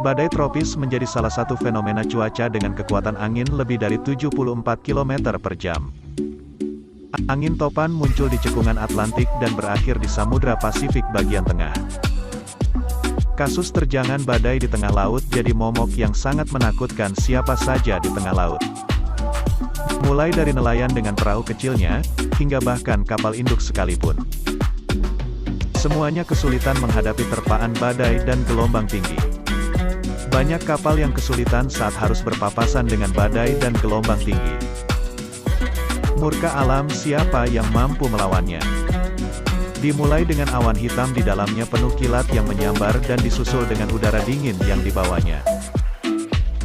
Badai tropis menjadi salah satu fenomena cuaca dengan kekuatan angin lebih dari 74 km per jam. Angin topan muncul di cekungan Atlantik dan berakhir di Samudra Pasifik bagian tengah. Kasus terjangan badai di tengah laut jadi momok yang sangat menakutkan siapa saja di tengah laut. Mulai dari nelayan dengan perahu kecilnya, hingga bahkan kapal induk sekalipun. Semuanya kesulitan menghadapi terpaan badai dan gelombang tinggi. Banyak kapal yang kesulitan saat harus berpapasan dengan badai dan gelombang tinggi. Murka alam, siapa yang mampu melawannya? Dimulai dengan awan hitam di dalamnya penuh kilat yang menyambar dan disusul dengan udara dingin yang dibawanya.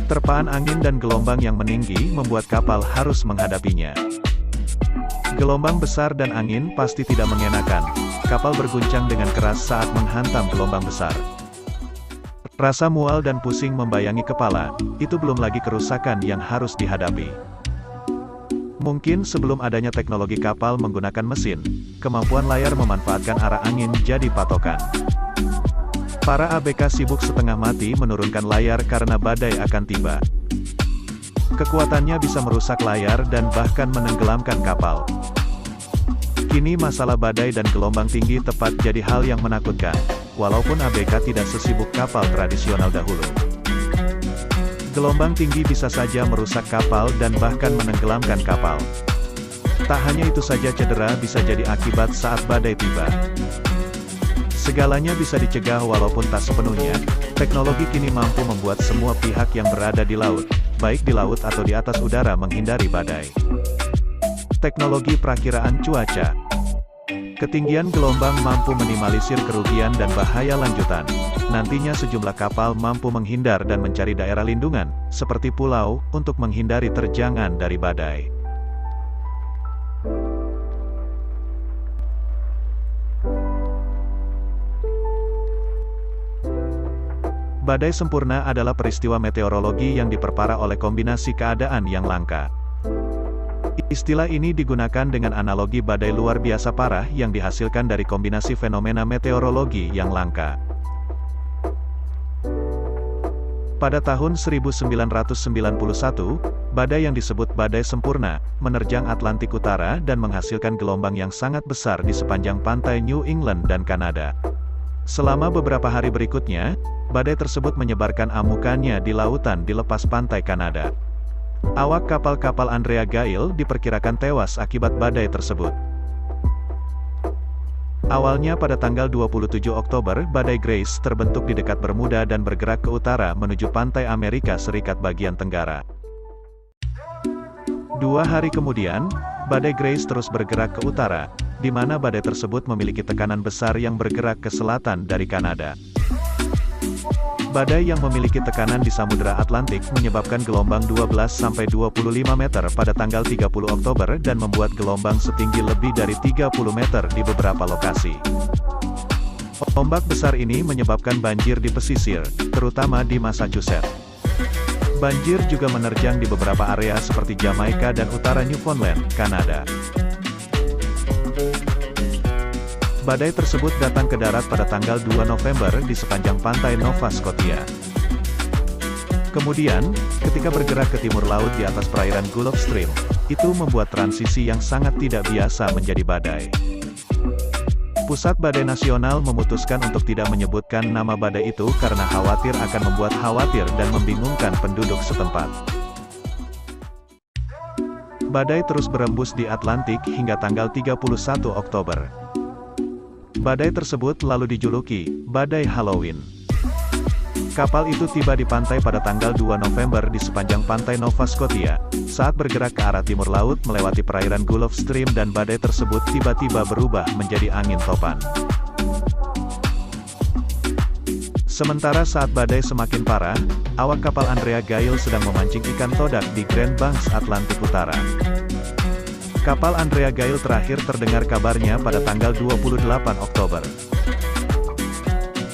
Terpaan angin dan gelombang yang meninggi membuat kapal harus menghadapinya. Gelombang besar dan angin pasti tidak mengenakan. Kapal berguncang dengan keras saat menghantam gelombang besar. Rasa mual dan pusing membayangi kepala, itu belum lagi kerusakan yang harus dihadapi. Mungkin sebelum adanya teknologi kapal menggunakan mesin, kemampuan layar memanfaatkan arah angin jadi patokan. Para ABK sibuk setengah mati menurunkan layar karena badai akan tiba. Kekuatannya bisa merusak layar dan bahkan menenggelamkan kapal. Kini masalah badai dan gelombang tinggi tepat jadi hal yang menakutkan, walaupun ABK tidak sesibuk kapal tradisional dahulu. Gelombang tinggi bisa saja merusak kapal dan bahkan menenggelamkan kapal. Tak hanya itu saja, cedera bisa jadi akibat saat badai tiba. Segalanya bisa dicegah walaupun tak sepenuhnya. Teknologi kini mampu membuat semua pihak yang berada di laut, baik di laut atau di atas udara, menghindari badai. Teknologi perakiraan cuaca. Ketinggian gelombang mampu minimalisir kerugian dan bahaya lanjutan. Nantinya sejumlah kapal mampu menghindar dan mencari daerah lindungan, seperti pulau, untuk menghindari terjangan dari badai. Badai sempurna adalah peristiwa meteorologi yang diperparah oleh kombinasi keadaan yang langka. Istilah ini digunakan dengan analogi badai luar biasa parah yang dihasilkan dari kombinasi fenomena meteorologi yang langka. Pada tahun 1991, badai yang disebut badai sempurna, menerjang Atlantik Utara dan menghasilkan gelombang yang sangat besar di sepanjang pantai New England dan Kanada. Selama beberapa hari berikutnya, badai tersebut menyebarkan amukannya di lautan di lepas pantai Kanada. Awak kapal-kapal Andrea Gail diperkirakan tewas akibat badai tersebut. Awalnya pada tanggal 27 Oktober, badai Grace terbentuk di dekat Bermuda dan bergerak ke utara menuju pantai Amerika Serikat bagian tenggara. 2 hari kemudian, badai Grace terus bergerak ke utara, di mana badai tersebut memiliki tekanan besar yang bergerak ke selatan dari Kanada. Badai yang memiliki tekanan di Samudra Atlantik menyebabkan gelombang 12-25 meter pada tanggal 30 Oktober dan membuat gelombang setinggi lebih dari 30 meter di beberapa lokasi. Ombak besar ini menyebabkan banjir di pesisir, terutama di Massachusetts. Banjir juga menerjang di beberapa area seperti Jamaika dan utara Newfoundland, Kanada. Badai tersebut datang ke darat pada tanggal 2 November di sepanjang pantai Nova Scotia. Kemudian, ketika bergerak ke timur laut di atas perairan Gulf Stream, itu membuat transisi yang sangat tidak biasa menjadi badai. Pusat Badai Nasional memutuskan untuk tidak menyebutkan nama badai itu karena khawatir akan membuat khawatir dan membingungkan penduduk setempat. Badai terus berembus di Atlantik hingga tanggal 31 Oktober. Badai tersebut lalu dijuluki Badai Halloween. Kapal itu tiba di pantai pada tanggal 2 November di sepanjang pantai Nova Scotia. Saat bergerak ke arah timur laut melewati perairan Gulf Stream dan badai tersebut tiba-tiba berubah menjadi angin topan. Sementara saat badai semakin parah, awak kapal Andrea Gail sedang memancing ikan todak di Grand Banks, Atlantik Utara. Kapal Andrea Gail terakhir terdengar kabarnya pada tanggal 28 Oktober.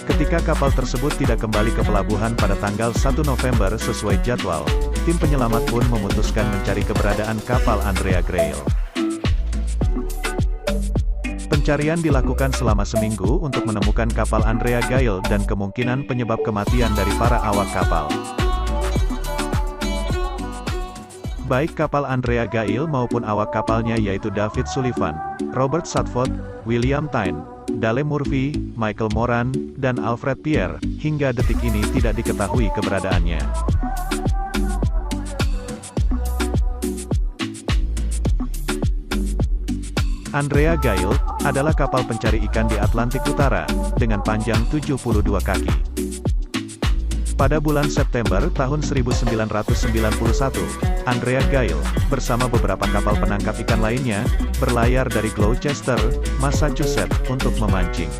Ketika kapal tersebut tidak kembali ke pelabuhan pada tanggal 1 November sesuai jadwal, tim penyelamat pun memutuskan mencari keberadaan kapal Andrea Gail. Pencarian dilakukan selama seminggu untuk menemukan kapal Andrea Gail dan kemungkinan penyebab kematian dari para awak kapal. Baik kapal Andrea Gail maupun awak kapalnya yaitu David Sullivan, Robert Sutford, William Tyne, Dale Murphy, Michael Moran, dan Alfred Pierre, hingga detik ini tidak diketahui keberadaannya. Andrea Gail adalah kapal pencari ikan di Atlantik Utara, dengan panjang 72 kaki. Pada bulan September tahun 1991, Andrea Gail, bersama beberapa kapal penangkap ikan lainnya, berlayar dari Gloucester, Massachusetts, untuk memancing.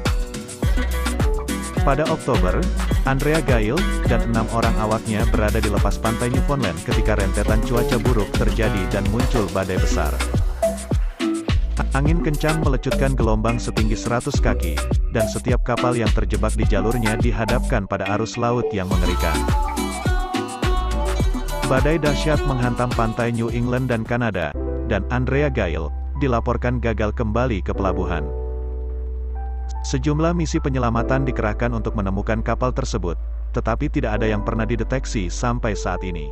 Pada Oktober, Andrea Gail dan 6 orang awaknya berada di lepas pantai Newfoundland ketika rentetan cuaca buruk terjadi dan muncul badai besar. Angin kencang melecutkan gelombang setinggi 100 kaki, dan setiap kapal yang terjebak di jalurnya dihadapkan pada arus laut yang mengerikan. Badai dahsyat menghantam pantai New England dan Kanada, dan Andrea Gail dilaporkan gagal kembali ke pelabuhan. Sejumlah misi penyelamatan dikerahkan untuk menemukan kapal tersebut, tetapi tidak ada yang pernah dideteksi sampai saat ini.